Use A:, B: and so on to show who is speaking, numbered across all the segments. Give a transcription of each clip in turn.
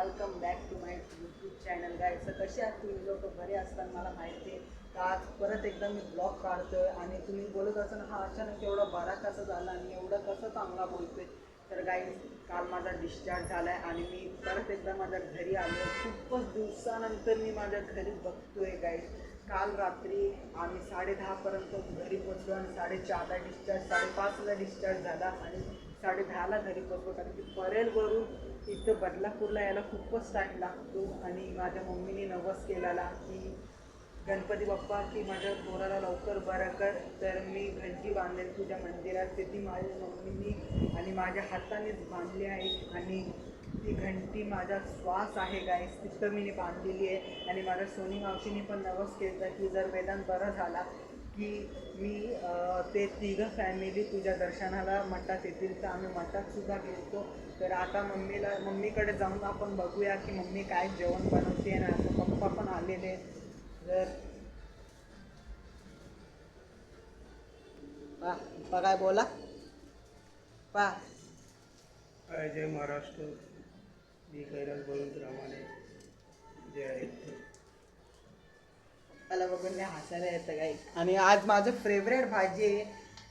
A: Welcome back to my YouTube channel guys. तर कसे आहात तुम्ही लोक? बरे असताना मला माहिती आहे. तर आज परत एकदा मी ब्लॉग काढतोय आणि तुम्ही बोलत असाल हा अचानक एवढा बरा कसा झाला आणि एवढं कसं चांगला बोलतोय. तर गाईज काल माझा डिस्चार्ज झाला आहे आणि मी परत एकदा माझ्या घरी आलो. खूपच दिवसानंतर मी माझ्या घरी बघतोय गाईज. काल रात्री आम्ही 10:30पर्यंत घरी पोचलो आणि 4:30ला डिस्चार्ज, 5:30ला डिस्चार्ज झाला आणि 10:30ला घरी पोचलो. कारण की परेलवरून इथं बदलापूरला यायला खूपच टाईम लागतो आणि माझ्या मम्मीने नवस केलेला की गणपती बाप्पा की माझ्या पोराला लवकर बरं कर. तर मी घंटी बांधेल तुझ्या मंदिरात. ती माझ्या मम्मीनी आणि माझ्या हातानेच बांधली आहे आणि ती घंटी माझा श्वास आहे गाईस, तिथं मी बांधलेली आहे. आणि माझ्या सोनी मावशीने पण नवस केलं की जर वेदांत बरा झाला की मी ते तिघं फॅमिली तुझ्या दर्शनाला मठात येतील. तर आम्ही मठातसुद्धा गेलो. तर आता मम्मीकडे जाऊन आपण बघूया की मम्मी काय जेवण बनवते. आणि आता पप्पा पण आलेले. तर पप्पा काय बोला पा.
B: जय महाराष्ट्र. मी कैलास बळवंत रामाने जे आहेत
A: मला बघून नाही हसायला येतं काही. आणि आज माझं फेवरेट भाजी आहे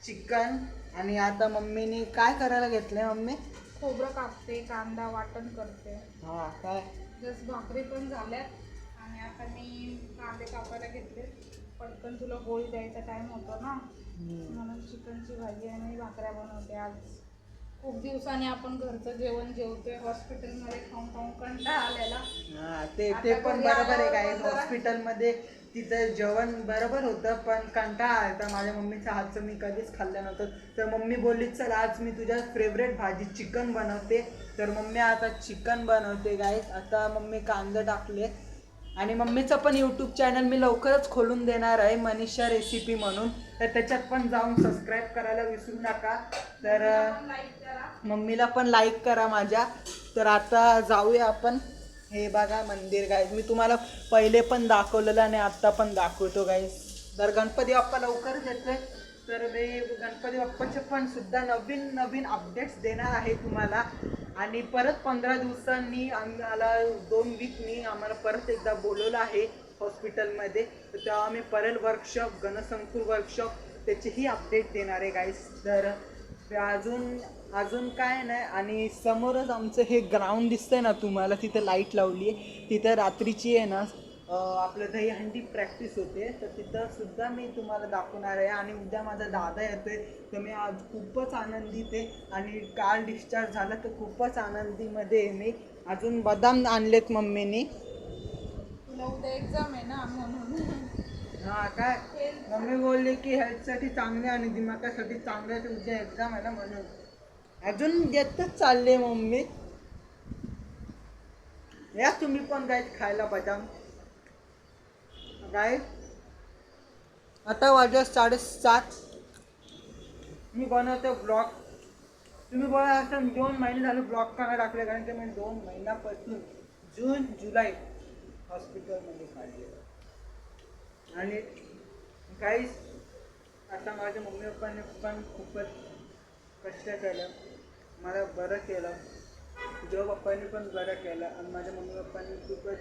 A: चिकन. आणि आता मम्मीने काय करायला घेतलंय मम्मी?
C: खोबरं कापते, कांदा वाटण करते.
A: हा काय
C: जस्ट भाकरी पण झाल्यात आणि आता मी कांदे कापायला घेतले. पटकन तुला गोळी द्यायचा टाइम होतो ना, म्हणून चिकनची भाजी आणि भाकऱ्या बनवते आज. खूप दिवसांनी आपण घरचं जेवण जेवतोय. हॉस्पिटलमध्ये खाऊन खाऊन कंटाळा आलेला.
A: हा ते पण बरोबर आहे काय. हॉस्पिटलमध्ये तिथं जेवण बरोबर होतं पण कंटाळा आला. माझ्या मम्मीच्या हातचं मी कधीच खाल्लं नव्हतं. तर मम्मी बोलली चल आज मी तुझ्या फेवरेट भाजी चिकन बनवते. तर मम्मी आता चिकन बनवते गाईस. आता मम्मी कांदा टाकले आणि मम्मीचं पण यूट्यूब चॅनल मी लवकरच खोलून देणार आहे, मनीषा रेसिपी म्हणून. तर त्याच्यात पण जाऊन सबस्क्राईब करायला विसरू नका. तर मम्मीला पण लाईक करा माझ्या. तर आता जाऊया आपण. हे बघा मंदिर गाईज, मी तुम्हाला पहिले पण दाखवलेलं आणि आत्ता पण दाखवतो गाईज. तर गणपती बाप्पा लवकरच येतोय. तर मी गणपती बाप्पाचे पण सुद्धा नवीन नवीन अपडेट्स देणार आहे तुम्हाला. आणि परत 15 दिवसांनी आम्हाला 2 वीकनी आम्हाला परत एकदा बोलवलं आहे हॉस्पिटलमध्ये. तर तेव्हा आम्ही परेल वर्कशॉप, गणसंकुर वर्कशॉप त्याचीही अपडेट देणार आहे गाईज. तर अजून काय नाही. आणि समोरच आमचं हे ग्राउंड दिसतंय ना तुम्हाला, तिथं लाईट लावली आहे. तिथं रात्रीची आहे ना आपलं दहीहंडी प्रॅक्टिस होते. तर तिथं सुद्धा मी तुम्हाला दाखवणार आहे. आणि उद्या माझा दादा येतोय. तर मी आज खूपच आनंदित आहे. आणि काल डिस्चार्ज झाला तर खूपच आनंदीमध्ये आहे मी. अजून बदाम आणलेत मम्मीनी.
C: तुला उद्या एक्झाम आहे ना म्हणून.
A: हा काय मम्मी बोलली की हेल्थसाठी चांगले आणि दिमागासाठी चांगले. तर उद्या एक्झाम आहे ना म्हणून अजून येतच चालले मम्मी. या तुम्ही पण काय खायला बदाम काय. आता वाजले 7:30. मी बनवतो ब्लॉग. तुम्ही बोला असं 2 महिने झाले ब्लॉग का टाकले. कारण की मी 2 महिन्यापासून जून जुलै हॉस्पिटलमध्ये काढले. आणि काहीच आता माझ्या मम्मी पप्पाने पण खूपच कष्ट केलं, मला बरं केलं. तुझ्या पप्पांनी पण बरं केलं. आणि माझ्या मम्मी पप्पांनी खूपच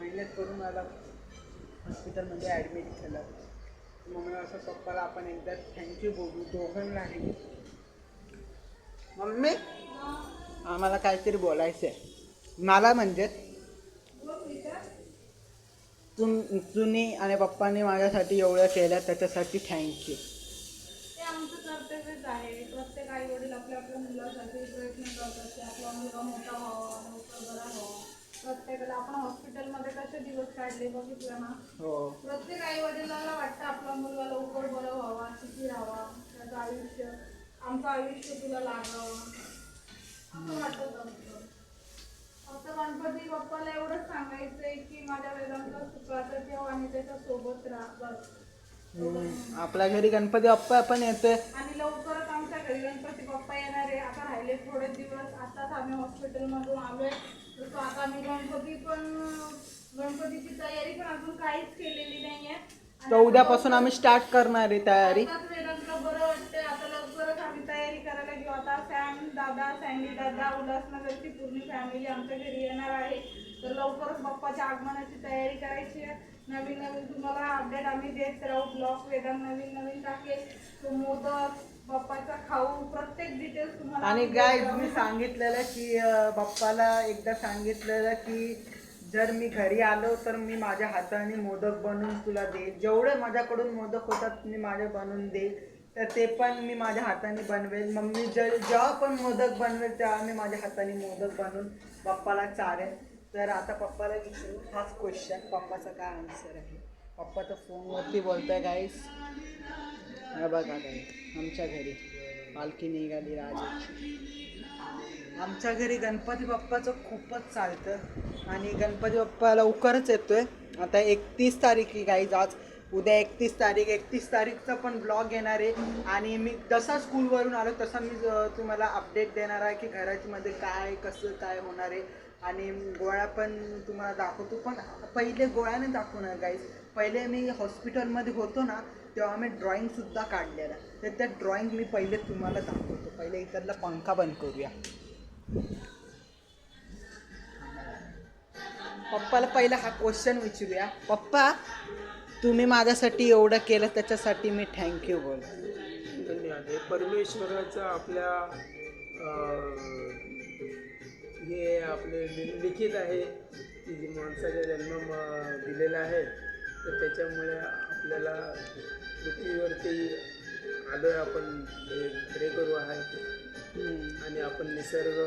A: मेहनत करून मला हॉस्पिटलमध्ये ॲडमिट केलं. मम्मी असं पप्पाला आपण एकदा थँक्यू बोलू दोघांनाही. मम्मी आम्हाला काहीतरी बोलायचं आहे. मला म्हणजे तुम्ही आणि पप्पांनी माझ्यासाठी एवढं केलं त्याच्यासाठी थँक्यू.
C: ते आमचं कर्तव्यच आहे. प्रत्येक आई वडील आपल्या आपल्या मुलासाठी प्रयत्न करतात की आपला मुलगा मोठा व्हावा, लवकर बरा व्हावा. प्रत्येकाला आपण हॉस्पिटलमध्ये कसे दिवस काढले बघितलं ना.
A: हो
C: प्रत्येक आई वडिलांना वाटतं आपला मुलगा लवकर बरा व्हावा, सुखी राहावा, त्याचं आयुष्य, आमचं आयुष्य तुला लागावं असं वाटत असतं. फक्त गणपती बाप्पाला एवढंच सांगायचंय की माझ्या वेदांचा सुखाचा ठेव आणि त्याच्या सोबत राहा बस.
A: आपल्या घरी गणपती बाप्पा पण येतोय.
C: आणि लवकरच आमच्या घरी गणपती बाप्पा येणार आहे. आता राहिले थोडे दिवस. आताच आम्ही हॉस्पिटलमधून आलोय. तर आता आम्ही गणपतीची तयारी पण अजून काहीच केलेली नाहीये.
A: तर उद्यापासून आम्ही स्टार्ट करणार आहे तयारी.
C: वेदांतला बरं वाटतंय. आता लवकरच आम्ही तयारी करायला घेऊ. आता फॅन दादा, सँडी दादा, उल्हासनगरची पूर्ण फॅमिली आमच्या घरी येणार आहे. तर लवकरच बाप्पाच्या आगमनाची तयारी करायची आहे. नवीन नवीन तुम्हाला अपडेट आम्ही देत राहू. ब्लॉग वेदांत नवीन नवीन टाकेल. तो मोदक, बाप्पाचा खाऊ, प्रत्येक डिटेल्स तुम्हाला
A: आणि
C: आम्ही
A: गाय
C: देत राहू.
A: मी सांगितलेलं की बाप्पाला एकदा सांगितलेलं की जर मी घरी आलो तर मी माझ्या हाताने मोदक बनवून तुला देईल. जेवढे माझ्याकडून मोदक होतात मी माझे बनवून देईल. तर ते पण मी माझ्या हाताने बनवेल. मम्मी जेव्हा पण मोदक बनवेल तेव्हा मी माझ्या हाताने मोदक बनवून बाप्पाला चारेल. तर आता पप्पाला विचारू हाच क्वेश्चन, पप्पाचा काय आन्सर आहे. पप्पा तर फोनवरती बोलतोय गाईस. हा बघा गाईस, आमच्या घरी पालखी निघाली राजाची. आमच्या घरी गणपती बाप्पाचं खूपच चालतं आणि गणपती बाप्पा लवकरच येतोय. आता 31 तारीख आहे गाईज. आज उद्या 31 तारीख. 31 तारीखचा पण ब्लॉग येणार आहे. आणि मी जसा स्कूलवरून आलो तसा मी तुम्हाला अपडेट देणार आहे की घराच्या मध्ये काय कसं काय होणार आहे. आणि गोळ्या पण तुम्हाला दाखवतो. पण पहिले गोळ्याने दाखवणार गाईज. पहिले मी हॉस्पिटलमध्ये होतो ना तेव्हा मी ड्रॉइंगसुद्धा काढलेला. तर त्या ड्रॉइंग मी पहिले तुम्हाला दाखवतो. पहिले इथला पंखा बंद करूया. पप्पाला पहिला हा क्वेश्चन विचारूया. पप्पा, तुम्ही माझ्यासाठी एवढं केलं त्याच्यासाठी मी थँक्यू बोल.
B: धन्यवाद. हे परमेश्वराचं आपल्या हे आपले लिखित आहे की जे माणसाचा जन्म दिलेला आहे. तर त्याच्यामुळे आपल्याला पृथ्वीवरती आलो आहे. आपण प्रे करू आहे आणि आपण निसर्ग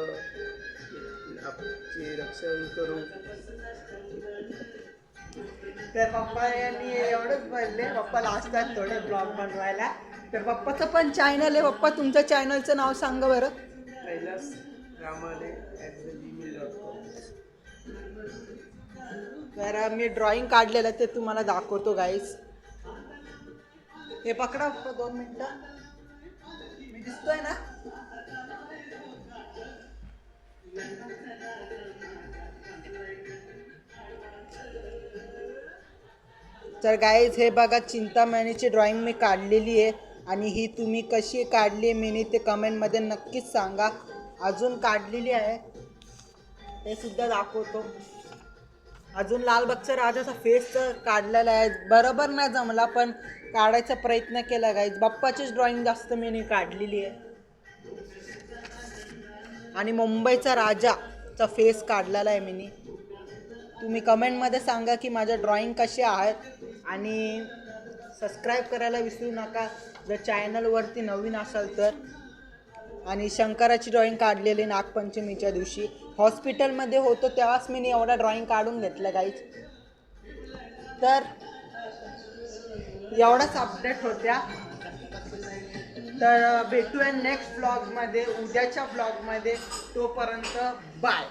B: आपली रक्षा करू.
A: तर पप्पा यांनी एवढंच बोलले. पप्पाला असतात थोडे ब्लॉग बनवायला. तर पप्पाचं पण चॅनल आहे. पप्पा तुमच्या चॅनलचं नाव सांगा बरं.
B: कैलास रामाले @gmail.com.
A: तर मी ड्रॉइंग काढलेलं ते तुम्हाला दाखवतो गाईस. हे पकडा पप्पा 2 मिनटं. मी दिसतोय ना. तर गाईज हे बघा, चिंतामणीची ड्रॉइंग मी काढलेली आहे. आणि ही तुम्ही कशी काढली मी ते कमेंटमध्ये नक्कीच सांगा. अजून काढलेली आहे ते सुद्धा दाखवतो. अजून लालबागचा राजाचा फेस काढलेला आहे. बरोबर नाही जमला पण काढायचा प्रयत्न केला गाईज. बाप्पाचीच ड्रॉइंग जास्त मी काढलेली आहे. आणि मुंबईचा राजाचा फेस काढलेला आहे मी. तुम्ही कमेंटमध्ये सांगा की माझ्या ड्रॉइंग कसे आहेत. आणि सबस्क्राईब करायला विसरू नका जर चॅनलवरती नवीन असाल तर. आणि शंकराची ड्रॉइंग काढलेली नागपंचमीच्या दिवशी हॉस्पिटलमध्ये होतो तेव्हाच मी एवढा ड्रॉइंग काढून घेतलं गाईज. तर एवढाच अपडेट होत्या. तर भेटूया नेक्स्ट ब्लॉगमध्ये, उद्याच्या ब्लॉगमध्ये. तोपर्यंत बाय.